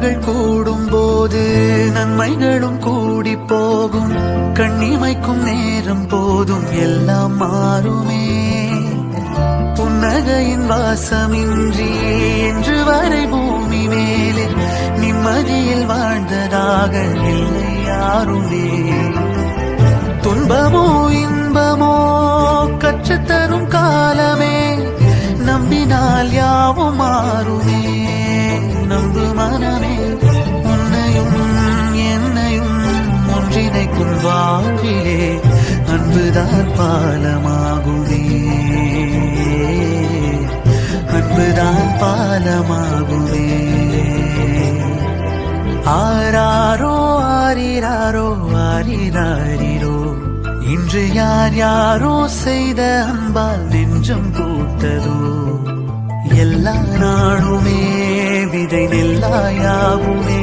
உறவுகள் கூடும் போது நன்மைகளும் கூடி போகும். கண்ணிமைக்கும் நேரம் போதும் எல்லாம் மாறுமே. புன்னகையின் வாசமின்றி என்று வரை பூமி மேலே நிம்மதியில் வாழ்ந்ததாக இல்லை யாருமே. துன்பமோ இன்பமோ கற்றுத்தரும் காலமே, நம்பினால் யாவும் மாறுமே. நம்பு மனமே, உன்னையும் என்னையும் ஒன்றிணைக்கும் வாழ்விலே அன்புதான் பாலமாகுமே. அன்புதான் பாலமாகுமே. ஆராரோ ஆரிராரோ ஆரிராரிரோ, இன்று யார் யாரோ செய்த அன்பால் நெஞ்சம் பூத்ததோ. எல்லா நாளுமே விதை நெல்லாயாகுமே.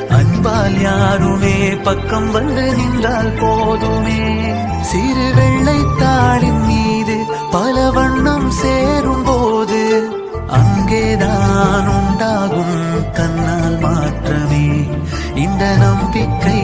அன்பால் யாருமே பக்கம் வந்து நின்றால் போதுமே. சிறு வெள்ளைத்தாளின் மீது பல வண்ணம் சேரும் போது அங்கேதான் உண்டாகும் கண்ணால் மாற்றமே. இந்த நம்பிக்கை